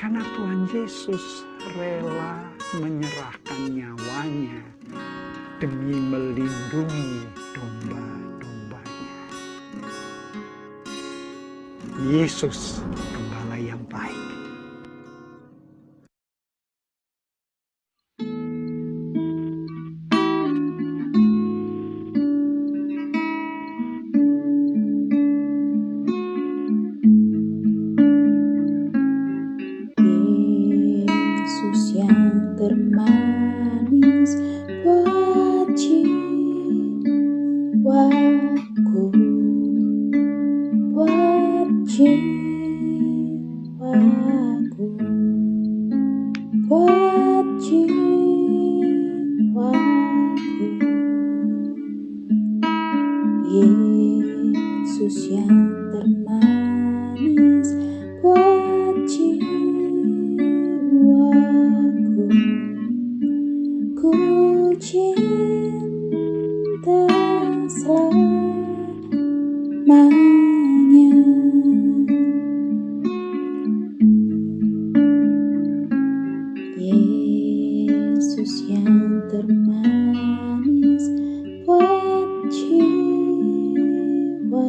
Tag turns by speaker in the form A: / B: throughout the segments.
A: Karena Tuhan Yesus rela menyerahkan nyawanya demi melindungi domba-dombanya. Yesus gembala yang baik.
B: Yesus yang termanis buat jiwaku, buat jiwaku, buat jiwaku. Yesus yang termanis buat jiwaku, ku cinta selamanya. Yesus yang termanis buat jiwaku,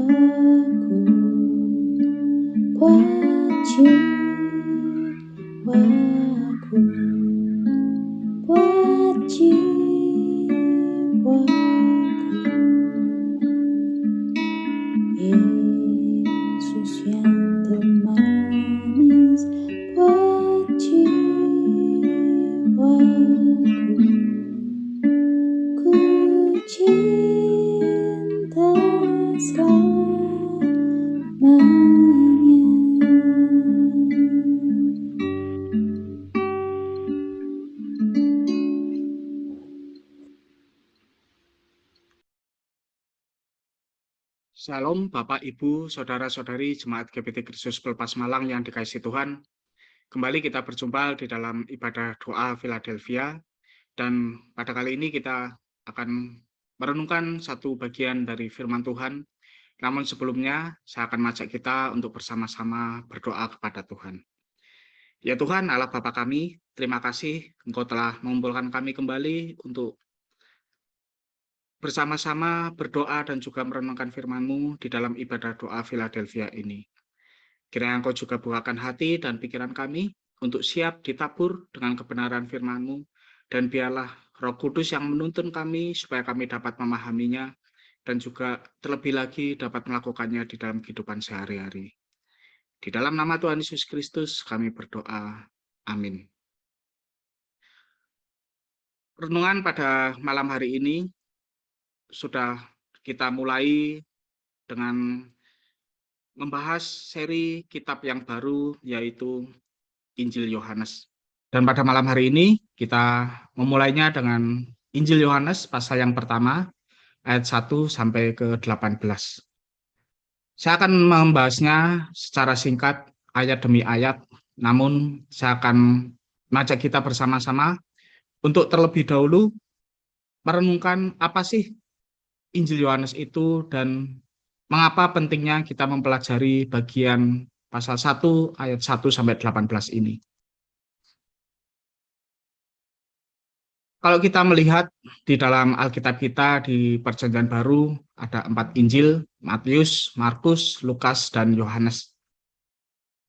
B: buat jiwaku, buat jiwaku. Yesus yang termanis buat jiwaku, ku cinta selamanya.
C: Shalom Bapak, Ibu, Saudara-saudari Jemaat GBT Kristus Pelepas Malang yang dikasihi Tuhan. Kembali kita berjumpa di dalam ibadah doa Philadelphia, dan pada kali ini kita akan merenungkan satu bagian dari firman Tuhan. Namun sebelumnya saya akan mengajak kita untuk bersama-sama berdoa kepada Tuhan. Ya Tuhan Allah Bapa kami, terima kasih Engkau telah mengumpulkan kami kembali untuk bersama-sama berdoa dan juga merenungkan firman-Mu di dalam ibadah doa Philadelphia ini. Kiranya Engkau juga bukakan hati dan pikiran kami untuk siap ditabur dengan kebenaran firman-Mu, dan biarlah Roh Kudus yang menuntun kami supaya kami dapat memahaminya dan juga terlebih lagi dapat melakukannya di dalam kehidupan sehari-hari. Di dalam nama Tuhan Yesus Kristus kami berdoa. Amin. Renungan pada malam hari ini sudah kita mulai dengan membahas seri kitab yang baru, yaitu Injil Yohanes. Dan pada malam hari ini kita memulainya dengan Injil Yohanes pasal yang pertama, ayat 1 sampai ke 18. Saya akan membahasnya secara singkat, ayat demi ayat, namun saya akan mengajak kita bersama-sama untuk terlebih dahulu merenungkan apa sih Injil Yohanes itu dan mengapa pentingnya kita mempelajari bagian pasal 1 ayat 1 sampai 18 ini. Kalau kita melihat di dalam Alkitab kita di Perjanjian Baru ada 4 Injil, Matius, Markus, Lukas, dan Yohanes.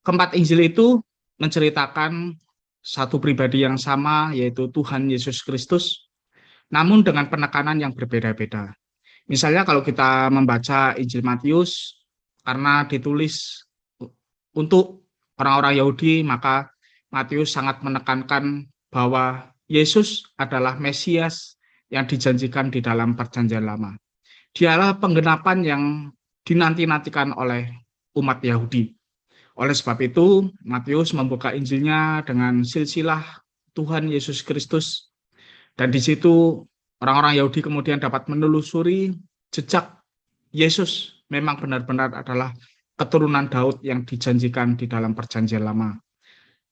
C: Keempat Injil itu menceritakan satu pribadi yang sama, yaitu Tuhan Yesus Kristus, namun dengan penekanan yang berbeda-beda. Misalnya kalau kita membaca Injil Matius, karena ditulis untuk orang-orang Yahudi, maka Matius sangat menekankan bahwa Yesus adalah Mesias yang dijanjikan di dalam Perjanjian Lama. Dialah penggenapan yang dinanti-nantikan oleh umat Yahudi. Oleh sebab itu, Matius membuka Injilnya dengan silsilah Tuhan Yesus Kristus. Dan di situ orang-orang Yahudi kemudian dapat menelusuri jejak Yesus memang benar-benar adalah keturunan Daud yang dijanjikan di dalam Perjanjian Lama.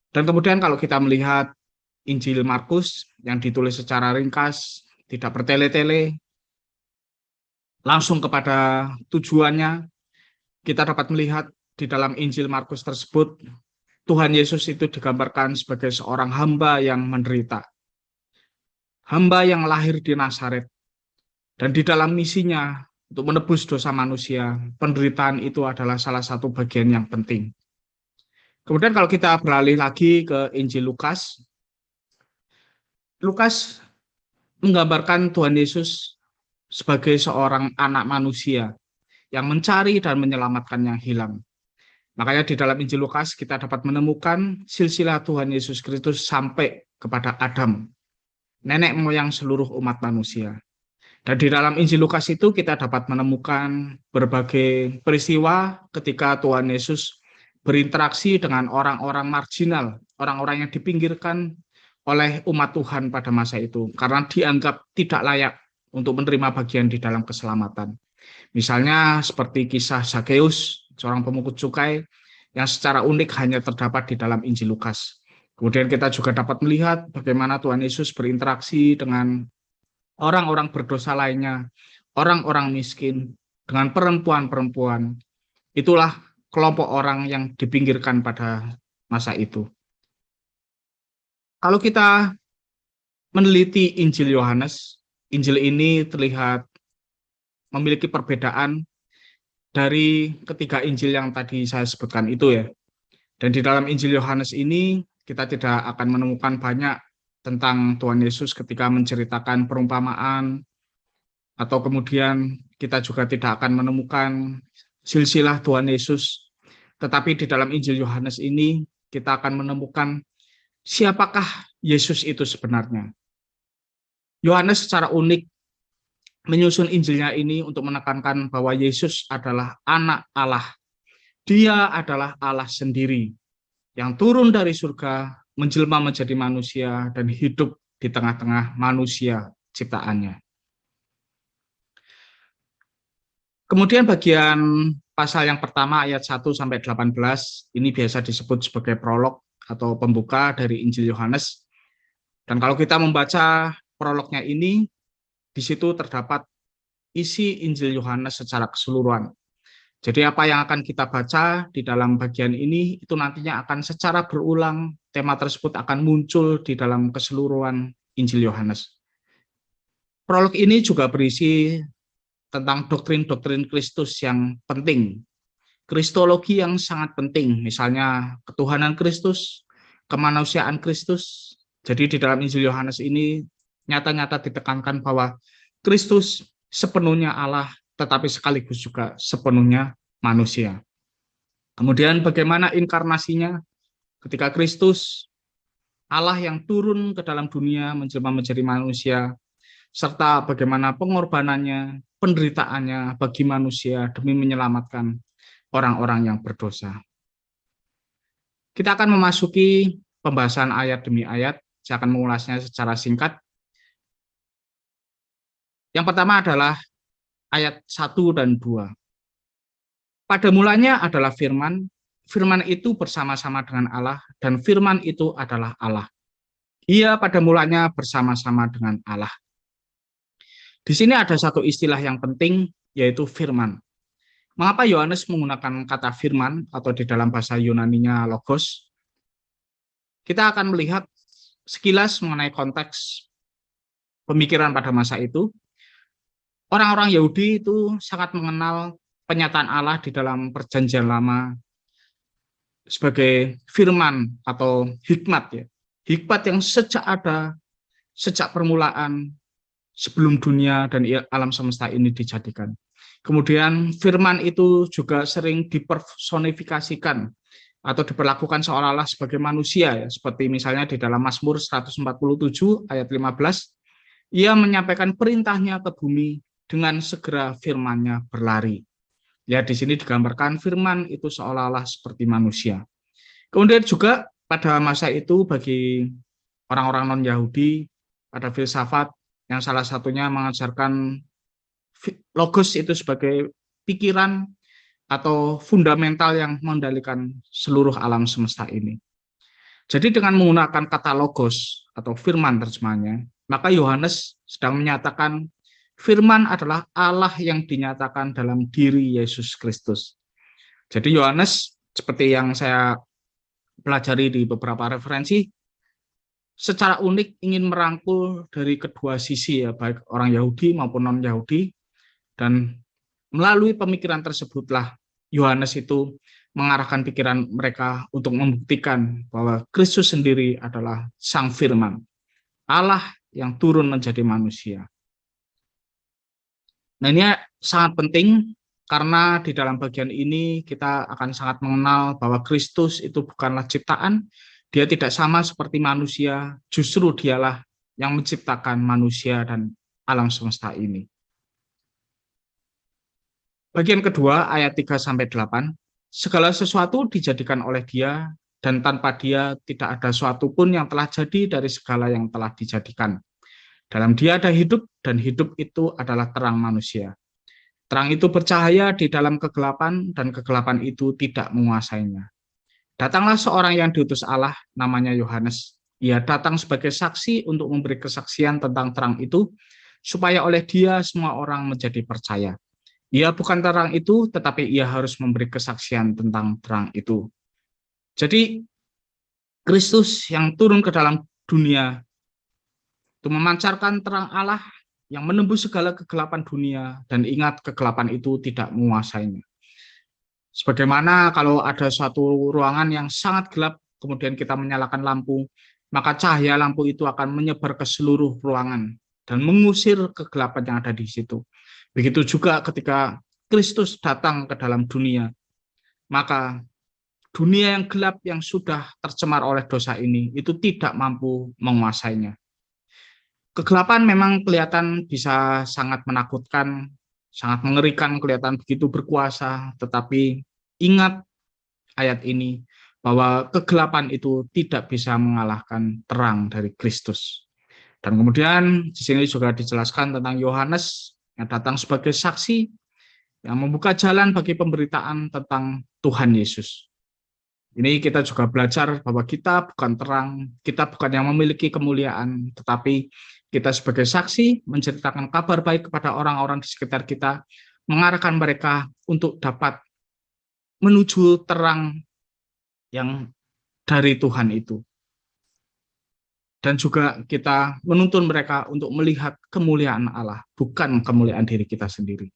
C: Dan kemudian kalau kita melihat Injil Markus yang ditulis secara ringkas, tidak bertele-tele, langsung kepada tujuannya, kita dapat melihat di dalam Injil Markus tersebut Tuhan Yesus itu digambarkan sebagai seorang hamba yang menderita. Hamba yang lahir di Nazaret. Dan di dalam misinya untuk menebus dosa manusia, penderitaan itu adalah salah satu bagian yang penting. Kemudian kalau kita beralih lagi ke Injil Lukas, Lukas menggambarkan Tuhan Yesus sebagai seorang anak manusia yang mencari dan menyelamatkan yang hilang. Makanya di dalam Injil Lukas kita dapat menemukan silsilah Tuhan Yesus Kristus sampai kepada Adam, nenek moyang seluruh umat manusia. Dan di dalam Injil Lukas itu kita dapat menemukan berbagai peristiwa ketika Tuhan Yesus berinteraksi dengan orang-orang marginal, orang-orang yang dipinggirkan oleh umat Tuhan pada masa itu, karena dianggap tidak layak untuk menerima bagian di dalam keselamatan. Misalnya seperti kisah Zakeus, seorang pemungut cukai yang secara unik hanya terdapat di dalam Injil Lukas. Kemudian kita juga dapat melihat bagaimana Tuhan Yesus berinteraksi dengan orang-orang berdosa lainnya, orang-orang miskin, dengan perempuan-perempuan. Itulah kelompok orang yang dipinggirkan pada masa itu. Kalau kita meneliti Injil Yohanes, Injil ini terlihat memiliki perbedaan dari ketiga Injil yang tadi saya sebutkan itu ya. Dan di dalam Injil Yohanes ini kita tidak akan menemukan banyak tentang Tuhan Yesus ketika menceritakan perumpamaan, atau kemudian kita juga tidak akan menemukan silsilah Tuhan Yesus. Tetapi di dalam Injil Yohanes ini kita akan menemukan siapakah Yesus itu sebenarnya. Yohanes secara unik menyusun Injilnya ini untuk menekankan bahwa Yesus adalah anak Allah. Dia adalah Allah sendiri yang turun dari surga, menjelma menjadi manusia dan hidup di tengah-tengah manusia ciptaannya. Kemudian bagian pasal yang pertama ayat 1 sampai 18 ini biasa disebut sebagai prolog atau pembuka dari Injil Yohanes. Dan kalau kita membaca prolognya ini, di situ terdapat isi Injil Yohanes secara keseluruhan. Jadi apa yang akan kita baca di dalam bagian ini itu nantinya akan secara berulang, tema tersebut akan muncul di dalam keseluruhan Injil Yohanes. Prolog ini juga berisi tentang doktrin-doktrin Kristus yang penting, kristologi yang sangat penting, misalnya ketuhanan Kristus, kemanusiaan Kristus. Jadi di dalam Injil Yohanes ini nyata-nyata ditekankan bahwa Kristus sepenuhnya Allah, tetapi sekaligus juga sepenuhnya manusia. Kemudian bagaimana inkarnasinya ketika Kristus, Allah yang turun ke dalam dunia menjelma menjadi manusia, serta bagaimana pengorbanannya, penderitaannya bagi manusia demi menyelamatkan orang-orang yang berdosa. Kita akan memasuki pembahasan ayat demi ayat. Saya akan mengulasnya secara singkat. Yang pertama adalah ayat 1 dan 2. Pada mulanya adalah firman, firman itu bersama-sama dengan Allah, dan firman itu adalah Allah. Ia pada mulanya bersama-sama dengan Allah. Di sini ada satu istilah yang penting, yaitu firman. Mengapa Yohanes menggunakan kata firman, atau di dalam bahasa Yunaninya logos? Kita akan melihat sekilas mengenai konteks pemikiran pada masa itu. Orang-orang Yahudi itu sangat mengenal penyataan Allah di dalam Perjanjian Lama sebagai firman atau hikmat ya. Hikmat yang sejak permulaan, sebelum dunia dan alam semesta ini dijadikan. Kemudian firman itu juga sering dipersonifikasikan atau diperlakukan seolah-olah sebagai manusia ya, seperti misalnya di dalam Mazmur 147 ayat 15, ia menyampaikan perintahnya ke bumi, dengan segera firman-Nya berlari. Ya, di sini digambarkan firman itu seolah-olah seperti manusia. Kemudian juga pada masa itu bagi orang-orang non-Yahudi ada filsafat yang salah satunya mengajarkan logos itu sebagai pikiran atau fundamental yang mengendalikan seluruh alam semesta ini. Jadi dengan menggunakan kata logos atau firman terjemahnya, maka Yohanes sedang menyatakan firman adalah Allah yang dinyatakan dalam diri Yesus Kristus. Jadi Yohanes seperti yang saya pelajari di beberapa referensi, secara unik ingin merangkul dari kedua sisi ya, baik orang Yahudi maupun non-Yahudi, dan melalui pemikiran tersebutlah Yohanes itu mengarahkan pikiran mereka untuk membuktikan bahwa Kristus sendiri adalah Sang Firman, Allah yang turun menjadi manusia. Nah, ini sangat penting karena di dalam bagian ini kita akan sangat mengenal bahwa Kristus itu bukanlah ciptaan, dia tidak sama seperti manusia, justru dialah yang menciptakan manusia dan alam semesta ini. Bagian kedua ayat 3-8, segala sesuatu dijadikan oleh dia, dan tanpa dia tidak ada suatu pun yang telah jadi dari segala yang telah dijadikan. Dalam dia ada hidup, dan hidup itu adalah terang manusia. Terang itu bercahaya di dalam kegelapan, dan kegelapan itu tidak menguasainya. Datanglah seorang yang diutus Allah, namanya Yohanes. Ia datang sebagai saksi untuk memberi kesaksian tentang terang itu, supaya oleh dia semua orang menjadi percaya. Ia bukan terang itu, tetapi ia harus memberi kesaksian tentang terang itu. Jadi, Kristus yang turun ke dalam dunia itu memancarkan terang Allah yang menembus segala kegelapan dunia, dan ingat, kegelapan itu tidak menguasainya. Sebagaimana kalau ada suatu ruangan yang sangat gelap, kemudian kita menyalakan lampu, maka cahaya lampu itu akan menyebar ke seluruh ruangan dan mengusir kegelapan yang ada di situ. Begitu juga ketika Kristus datang ke dalam dunia, maka dunia yang gelap yang sudah tercemar oleh dosa ini itu tidak mampu menguasainya. Kegelapan memang kelihatan bisa sangat menakutkan, sangat mengerikan, kelihatan begitu berkuasa, tetapi ingat ayat ini bahwa kegelapan itu tidak bisa mengalahkan terang dari Kristus. Dan kemudian di sini juga dijelaskan tentang Yohanes yang datang sebagai saksi yang membuka jalan bagi pemberitaan tentang Tuhan Yesus. Ini kita juga belajar bahwa kita bukan terang, kita bukan yang memiliki kemuliaan, tetapi kita sebagai saksi menceritakan kabar baik kepada orang-orang di sekitar kita, mengarahkan mereka untuk dapat menuju terang yang dari Tuhan itu. Dan juga kita menuntun mereka untuk melihat kemuliaan Allah, bukan kemuliaan diri kita sendiri.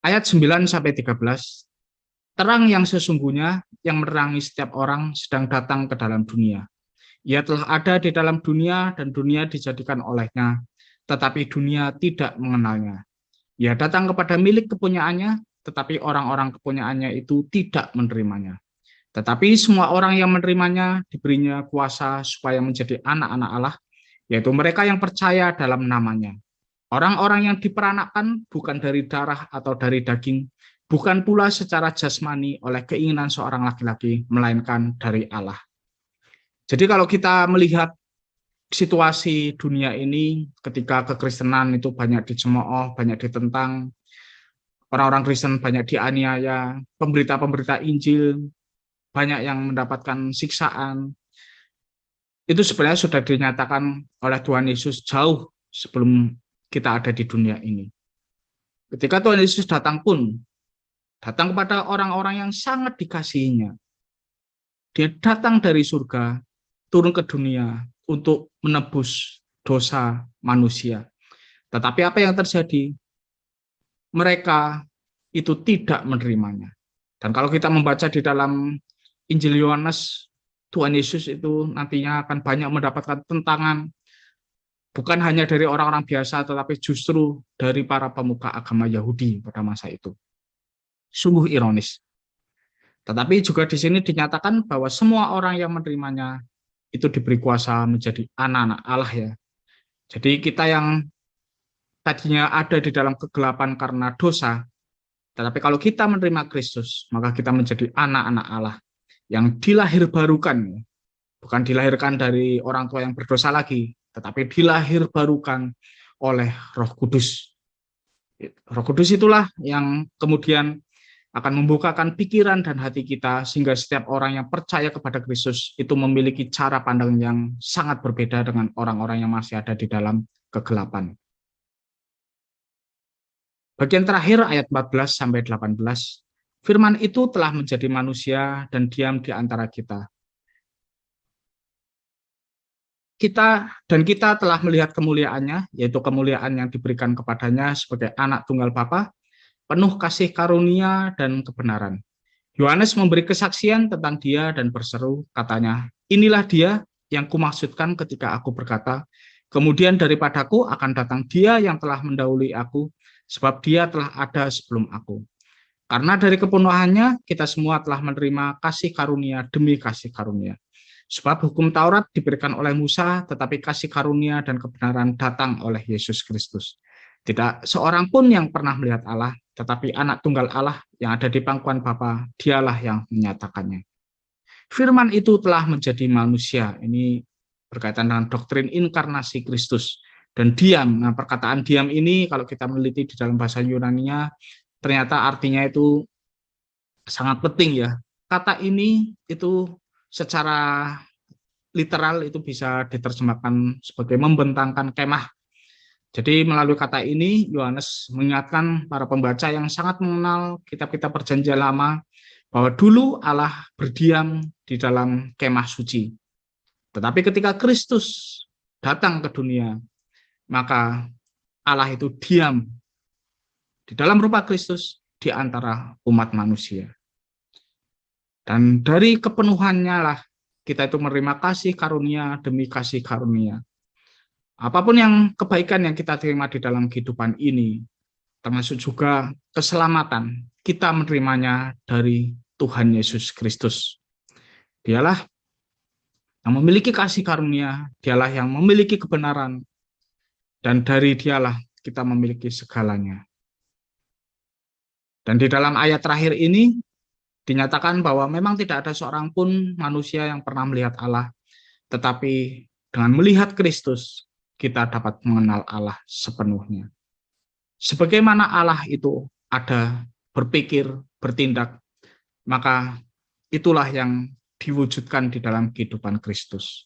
C: Ayat 9-13, terang yang sesungguhnya yang menerangi setiap orang sedang datang ke dalam dunia. Ia telah ada di dalam dunia dan dunia dijadikan olehnya, tetapi dunia tidak mengenalnya. Ia datang kepada milik kepunyaannya, tetapi orang-orang kepunyaannya itu tidak menerimanya. Tetapi semua orang yang menerimanya diberinya kuasa supaya menjadi anak-anak Allah, yaitu mereka yang percaya dalam namanya. Orang-orang yang diperanakkan bukan dari darah atau dari daging, bukan pula secara jasmani oleh keinginan seorang laki-laki, melainkan dari Allah. Jadi kalau kita melihat situasi dunia ini ketika kekristenan itu banyak dicemooh, banyak ditentang, orang-orang Kristen banyak dianiaya, pemberita-pemberita Injil banyak yang mendapatkan siksaan, itu sebenarnya sudah dinyatakan oleh Tuhan Yesus jauh sebelum kita ada di dunia ini. Ketika Tuhan Yesus datang pun, datang kepada orang-orang yang sangat dikasihinya. Dia datang dari surga, turun ke dunia untuk menebus dosa manusia. Tetapi apa yang terjadi? Mereka itu tidak menerimanya. Dan kalau kita membaca di dalam Injil Yohanes, Tuhan Yesus itu nantinya akan banyak mendapatkan tentangan, bukan hanya dari orang-orang biasa, tetapi justru dari para pemuka agama Yahudi pada masa itu. Sungguh ironis. Tetapi juga di sini dinyatakan bahwa semua orang yang menerimanya itu diberi kuasa menjadi anak-anak Allah ya. Jadi kita yang tadinya ada di dalam kegelapan karena dosa, tetapi kalau kita menerima Kristus, maka kita menjadi anak-anak Allah yang dilahir barukan, bukan dilahirkan dari orang tua yang berdosa lagi, tetapi dilahir barukan oleh Roh Kudus. Roh Kudus itulah yang kemudian akan membukakan pikiran dan hati kita sehingga setiap orang yang percaya kepada Kristus itu memiliki cara pandang yang sangat berbeda dengan orang-orang yang masih ada di dalam kegelapan. Bagian terakhir ayat 14-18, Firman itu telah menjadi manusia dan diam di antara kita. Kita telah melihat kemuliaannya, yaitu kemuliaan yang diberikan kepadanya sebagai anak tunggal Bapa, penuh kasih karunia dan kebenaran. Yohanes memberi kesaksian tentang dia dan berseru, katanya, inilah dia yang kumaksudkan ketika aku berkata, kemudian daripadaku akan datang dia yang telah mendahului aku, sebab dia telah ada sebelum aku. Karena dari kepenuhannya, kita semua telah menerima kasih karunia demi kasih karunia. Sebab hukum Taurat diberikan oleh Musa, tetapi kasih karunia dan kebenaran datang oleh Yesus Kristus. Tidak seorang pun yang pernah melihat Allah, tetapi anak tunggal Allah yang ada di pangkuan Bapa, dialah yang menyatakannya. Firman itu telah menjadi manusia. Ini berkaitan dengan doktrin inkarnasi Kristus. Dan diam, nah perkataan diam ini kalau kita meneliti di dalam bahasa Yunani-nya, ternyata artinya itu sangat penting ya. Kata ini itu secara literal itu bisa diterjemahkan sebagai membentangkan kemah. Jadi melalui kata ini Yohanes mengingatkan para pembaca yang sangat mengenal kitab-kitab Perjanjian Lama bahwa dulu Allah berdiam di dalam kemah suci. Tetapi ketika Kristus datang ke dunia, maka Allah itu diam di dalam rupa Kristus di antara umat manusia. Dan dari kepenuhannya lah kita itu menerima kasih karunia demi kasih karunia. Apapun yang kebaikan yang kita terima di dalam kehidupan ini, termasuk juga keselamatan, kita menerimanya dari Tuhan Yesus Kristus. Dialah yang memiliki kasih karunia, dialah yang memiliki kebenaran, dan dari dialah kita memiliki segalanya. Dan di dalam ayat terakhir ini, dinyatakan bahwa memang tidak ada seorang pun manusia yang pernah melihat Allah, tetapi dengan melihat Kristus, kita dapat mengenal Allah sepenuhnya. Sebagaimana Allah itu ada, berpikir, bertindak, maka itulah yang diwujudkan di dalam kehidupan Kristus.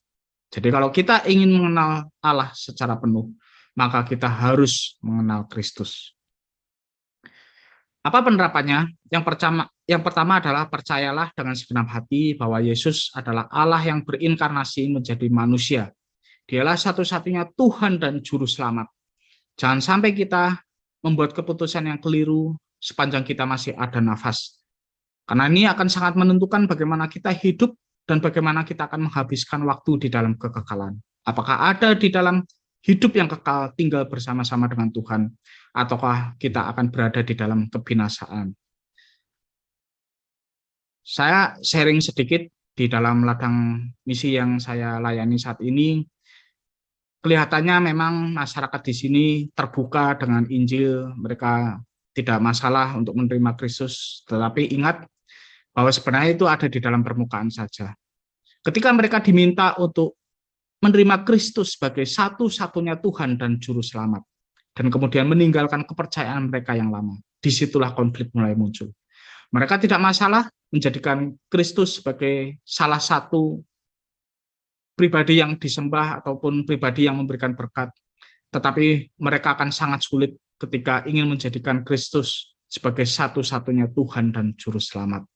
C: Jadi kalau kita ingin mengenal Allah secara penuh, maka kita harus mengenal Kristus. Apa penerapannya? Yang pertama adalah percayalah dengan segenap hati bahwa Yesus adalah Allah yang berinkarnasi menjadi manusia. Dialah satu-satunya Tuhan dan Juru Selamat. Jangan sampai kita membuat keputusan yang keliru sepanjang kita masih ada nafas. Karena ini akan sangat menentukan bagaimana kita hidup dan bagaimana kita akan menghabiskan waktu di dalam kekekalan. Apakah ada di dalam hidup yang kekal tinggal bersama-sama dengan Tuhan, ataukah kita akan berada di dalam kebinasaan. Saya sharing sedikit di dalam ladang misi yang saya layani saat ini. Kelihatannya memang masyarakat di sini terbuka dengan Injil, mereka tidak masalah untuk menerima Kristus, tetapi ingat bahwa sebenarnya itu ada di dalam permukaan saja. Ketika mereka diminta untuk menerima Kristus sebagai satu-satunya Tuhan dan Juru Selamat, dan kemudian meninggalkan kepercayaan mereka yang lama, disitulah konflik mulai muncul. Mereka tidak masalah menjadikan Kristus sebagai salah satu pribadi yang disembah ataupun pribadi yang memberikan berkat, tetapi mereka akan sangat sulit ketika ingin menjadikan Kristus sebagai satu-satunya Tuhan dan Juru Selamat.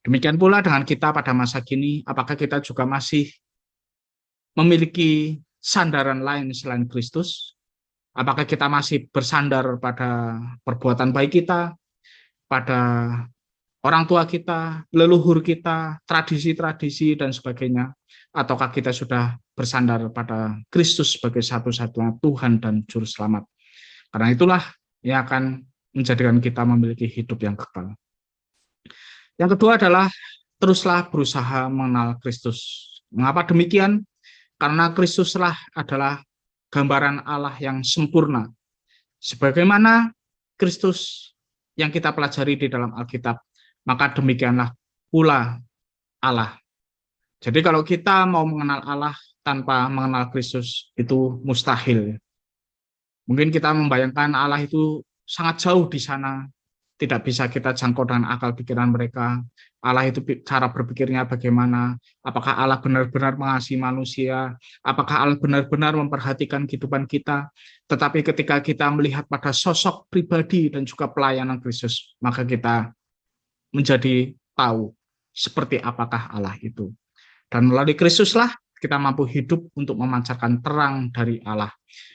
C: Demikian pula dengan kita pada masa kini, apakah kita juga masih memiliki sandaran lain selain Kristus? Apakah kita masih bersandar pada perbuatan baik kita, pada orang tua kita, leluhur kita, tradisi-tradisi, dan sebagainya? Ataukah kita sudah bersandar pada Kristus sebagai satu-satunya Tuhan dan Juru Selamat? Karena itulah yang akan menjadikan kita memiliki hidup yang kekal. Yang kedua adalah teruslah berusaha mengenal Kristus. Mengapa demikian? Karena Kristuslah adalah gambaran Allah yang sempurna. Sebagaimana Kristus yang kita pelajari di dalam Alkitab, maka demikianlah pula Allah. Jadi kalau kita mau mengenal Allah tanpa mengenal Kristus, itu mustahil. Mungkin kita membayangkan Allah itu sangat jauh di sana, tidak bisa kita jangkau dengan akal pikiran mereka. Allah itu cara berpikirnya bagaimana, apakah Allah benar-benar mengasihi manusia, apakah Allah benar-benar memperhatikan kehidupan kita. Tetapi ketika kita melihat pada sosok pribadi dan juga pelayanan Kristus, maka kita menjadi tahu seperti apakah Allah itu. Dan melalui Kristuslah kita mampu hidup untuk memancarkan terang dari Allah,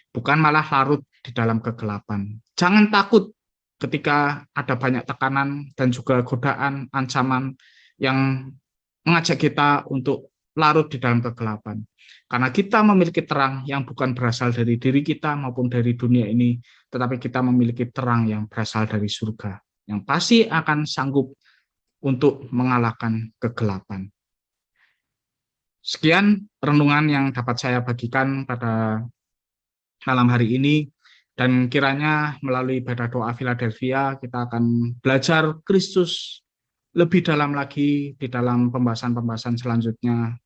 C: bukan malah larut di dalam kegelapan. Jangan takut ketika ada banyak tekanan dan juga godaan, ancaman yang mengajak kita untuk larut di dalam kegelapan. Karena kita memiliki terang yang bukan berasal dari diri kita maupun dari dunia ini, tetapi kita memiliki terang yang berasal dari surga, yang pasti akan sanggup untuk mengalahkan kegelapan. Sekian renungan yang dapat saya bagikan pada malam hari ini, dan kiranya melalui ibadah doa Philadelphia kita akan belajar Kristus lebih dalam lagi di dalam pembahasan-pembahasan selanjutnya.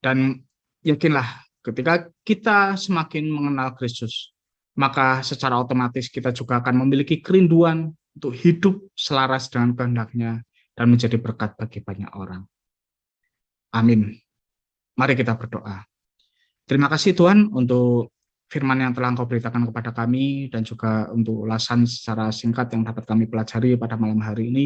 C: Dan yakinlah ketika kita semakin mengenal Kristus, maka secara otomatis kita juga akan memiliki kerinduan untuk hidup selaras dengan kehendak-Nya dan menjadi berkat bagi banyak orang. Amin. Mari kita berdoa. Terima kasih Tuhan untuk firman yang telah Engkau beritakan kepada kami dan juga untuk ulasan secara singkat yang dapat kami pelajari pada malam hari ini.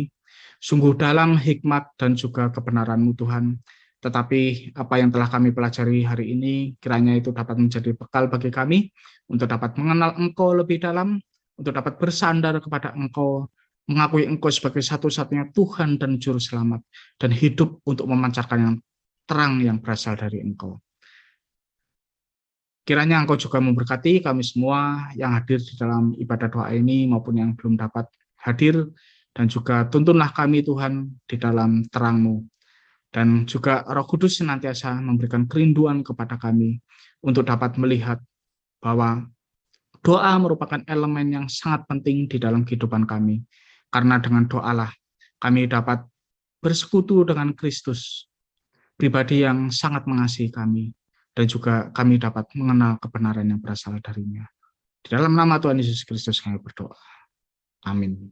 C: Sungguh dalam hikmat dan juga kebenaran-Mu Tuhan, tetapi apa yang telah kami pelajari hari ini kiranya itu dapat menjadi bekal bagi kami untuk dapat mengenal Engkau lebih dalam, untuk dapat bersandar kepada Engkau, mengakui Engkau sebagai satu-satunya Tuhan dan Juru Selamat, dan hidup untuk memancarkan yang terang yang berasal dari Engkau. Kiranya Engkau juga memberkati kami semua yang hadir di dalam ibadah doa ini maupun yang belum dapat hadir, dan juga tuntunlah kami Tuhan di dalam terang-Mu. Dan juga Roh Kudus senantiasa memberikan kerinduan kepada kami untuk dapat melihat bahwa doa merupakan elemen yang sangat penting di dalam kehidupan kami. Karena dengan doalah kami dapat bersekutu dengan Kristus, pribadi yang sangat mengasihi kami, dan juga kami dapat mengenal kebenaran yang berasal darinya. Di dalam nama Tuhan Yesus Kristus kami berdoa. Amin.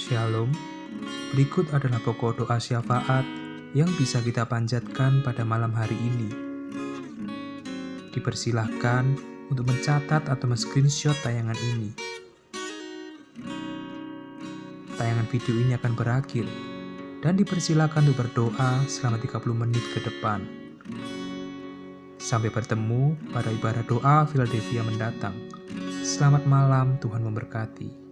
D: Shalom, berikut adalah pokok doa syafaat yang bisa kita panjatkan pada malam hari ini. Dipersilahkan untuk mencatat atau men-screenshot tayangan ini. Tayangan video ini akan berakhir dan dipersilakan untuk berdoa selama 30 menit ke depan. Sampai bertemu pada ibadah doa Philadelphia mendatang. Selamat malam, Tuhan memberkati.